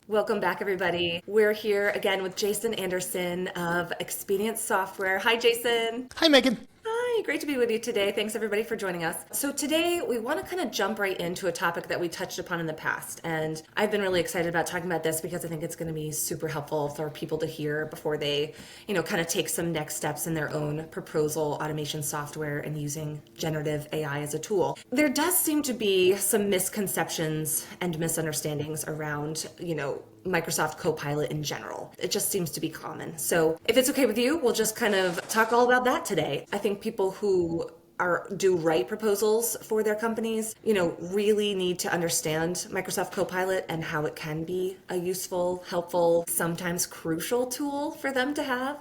Welcome back, everybody. We're here again with Jason Anderson of Expedience Software. Hi, Jason. Hi, Megan. Hi, great to be with you today. Thanks, everybody, for joining us. So today, we want to kind of jump right into a topic that we touched upon in the past. And I've been really excited about talking about this because I think it's going to be super helpful for people to hear before they, kind of take some next steps in their own proposal automation software and using generative AI as a tool. There does seem to be some misconceptions and misunderstandings around, Microsoft Copilot in general. It just seems to be common. So if it's okay with you, we'll just kind of talk all about that today. I think people who do write proposals for their companies, really need to understand Microsoft Copilot and how it can be a useful, helpful, sometimes crucial tool for them to have.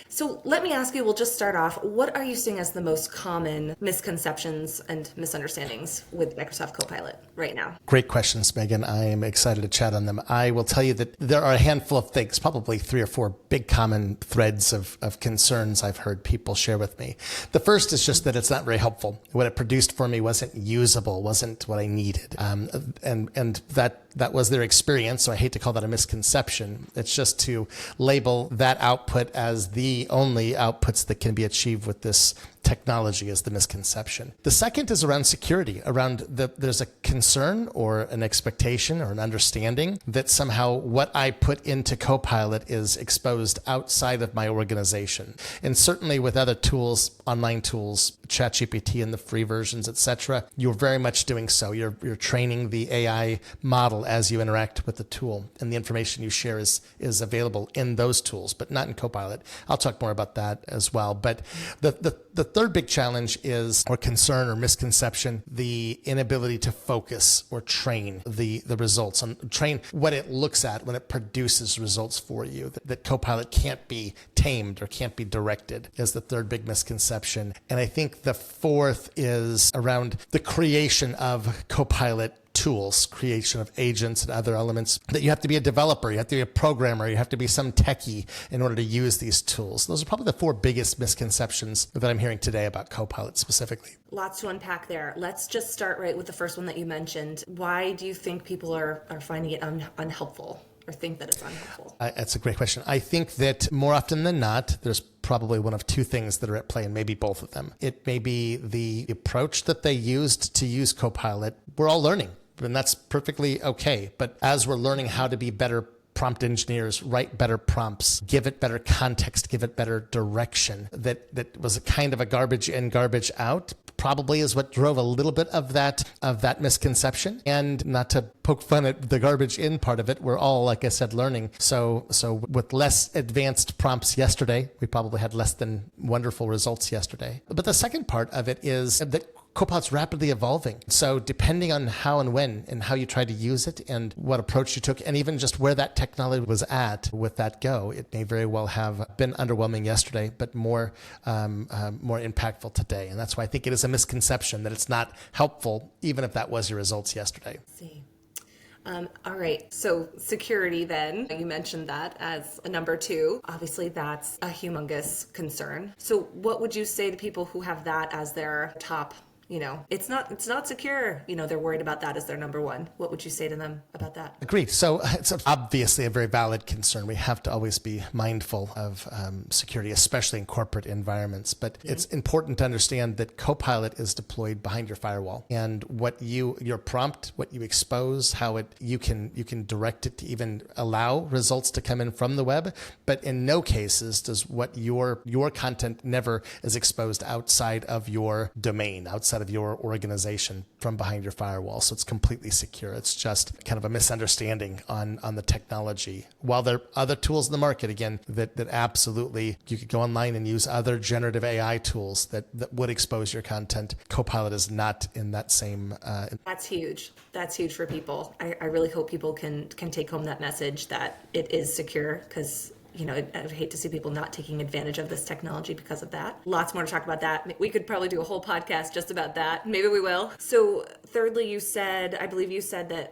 So let me ask you, we'll just start off, what are you seeing as the most common misconceptions and misunderstandings with Microsoft Copilot right now? Great questions, Megan. I am excited to chat on them. I will tell you that there are a handful of things, probably 3 or 4 big common threads of concerns I've heard people share with me. The first is just that it's not very helpful. What it produced for me wasn't usable, wasn't what I needed. And that was their experience, so I hate to call that a misconception. It's just to label that output as the only outputs that can be achieved with this technology is the misconception. The second is around security, there's a concern or an expectation or an understanding that somehow what I put into Copilot is exposed outside of my organization. And certainly with other tools, online tools, ChatGPT and the free versions, etc., you're very much doing so. You're training the AI model as you interact with the tool, and the information you share is available in those tools, but not in Copilot. I'll talk more about that as well. But the third big challenge is, or concern or misconception, the inability to focus or train the results, and train what it looks at when it produces results for you. That Copilot can't be tamed or can't be directed is the third big misconception. And I think the fourth is around the creation of Copilot tools, creation of agents and other elements, that you have to be a developer, you have to be a programmer, you have to be some techie in order to use these tools. Those are probably the 4 biggest misconceptions that I'm hearing today about Copilot specifically. Lots to unpack there. Let's just start right with the first one that you mentioned. Why do you think people are finding it unhelpful or think that it's unhelpful? That's a great question. I think that more often than not, there's probably one of 2 things that are at play, and maybe both of them. It may be the approach that they used to use Copilot. We're all learning, and that's perfectly okay. But as we're learning how to be better prompt engineers, write better prompts, give it better context, give it better direction, that was a kind of a garbage in, garbage out, probably is what drove a little bit of that misconception. And not to poke fun at the garbage in part of it, we're all, like I said, learning. So with less advanced prompts yesterday, we probably had less than wonderful results yesterday. But the second part of it is that Copilot's rapidly evolving. So depending on how and when and how you try to use it and what approach you took, and even just where that technology was at with that go, it may very well have been underwhelming yesterday, but more impactful today. And that's why I think it is a misconception that it's not helpful, even if that was your results yesterday. See. All right. So security then, you mentioned that as a number 2. Obviously, that's a humongous concern. So what would you say to people who have that as their top, it's not secure, they're worried about that as their number 1. What would you say to them about that? Agreed. So it's obviously a very valid concern. We have to always be mindful of security, especially in corporate environments. But it's important to understand that Copilot is deployed behind your firewall, and what your prompt, what you expose, how you can direct it to even allow results to come in from the web. But in no cases does what your content never is exposed outside of your domain, outside of your organization, from behind your firewall. So it's completely secure. It's just kind of a misunderstanding on the technology. While there are other tools in the market, again, that absolutely, you could go online and use other generative AI tools that would expose your content. Copilot is not in that same... That's huge. That's huge for people. I really hope people can take home that message that it is secure, because I would hate to see people not taking advantage of this technology because of that. Lots more to talk about that. We could probably do a whole podcast just about that. Maybe we will. So thirdly, I believe you said that,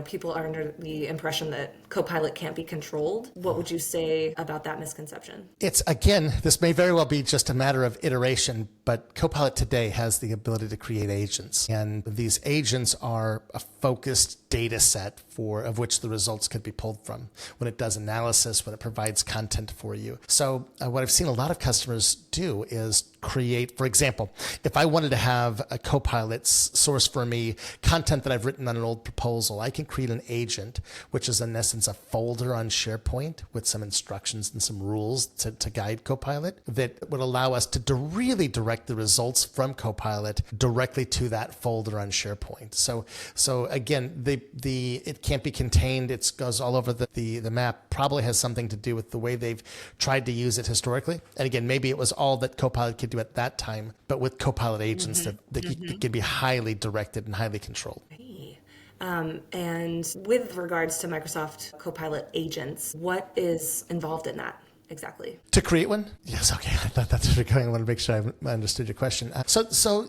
people are under the impression that Copilot can't be controlled. What would you say about that misconception? It's, again, this may very well be just a matter of iteration, but Copilot today has the ability to create agents. And these agents are a focused data set of which the results could be pulled from when it does analysis, when it provides content for you. So what I've seen a lot of customers do is create, for example, if I wanted to have a Copilot source for me content that I've written on an old proposal, I can create an agent, which is in essence a folder on SharePoint with some instructions and some rules to guide Copilot that would allow us to really direct the results from Copilot directly to that folder on SharePoint. So again, it can't be contained. It goes all over the map. Probably has something to do with the way they've tried to use it historically. And again, maybe it was all that Copilot could do at that time, but with Copilot agents, it can be highly directed and highly controlled. And with regards to Microsoft Copilot agents, what is involved in that exactly? To create one? Yes. Okay. I thought that's where you're going. I want to make sure I understood your question. So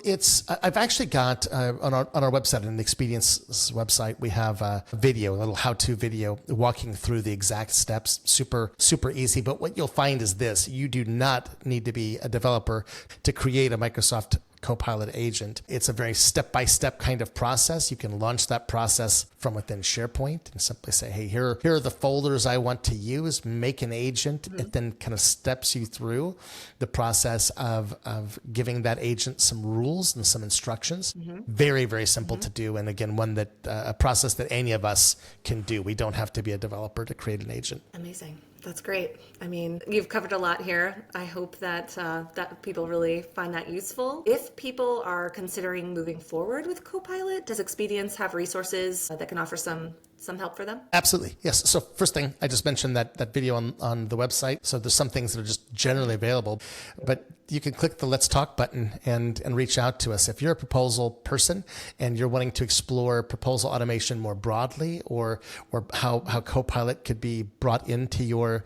I've actually got on our website, on the Expedience website, we have a video, a little how-to video walking through the exact steps. Super, super easy. But what you'll find is this: you do not need to be a developer to create a Microsoft Copilot agent. It's a very step-by-step kind of process. You can launch that process from within SharePoint and simply say, hey, here are the folders I want to use, make an agent. It then kind of steps you through the process of giving that agent some rules and some instructions. Very, very simple to do. And again, a process that any of us can do. We don't have to be a developer to create an agent. Amazing. That's great. I mean, you've covered a lot here. I hope that that people really find that useful. If people are considering moving forward with Copilot, does Expedience have resources that can offer some help for them? Absolutely. Yes. So first thing, I just mentioned that video on the website. So there's some things that are just generally available, but you can click the Let's Talk button and reach out to us. If you're a proposal person and you're wanting to explore proposal automation more broadly, or how Copilot could be brought into your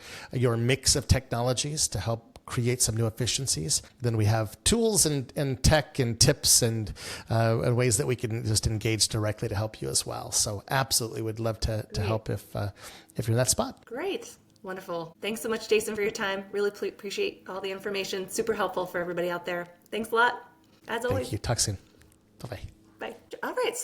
mix of technologies to help create some new efficiencies, then we have tools and tech and tips and ways that we can just engage directly to help you as well. So absolutely would love to help if you're in that spot. Great. Wonderful. Thanks so much, Jason, for your time. Really appreciate all the information. Super helpful for everybody out there. Thanks a lot. As always. Thank you. Talk soon. Bye-bye. Bye. All right.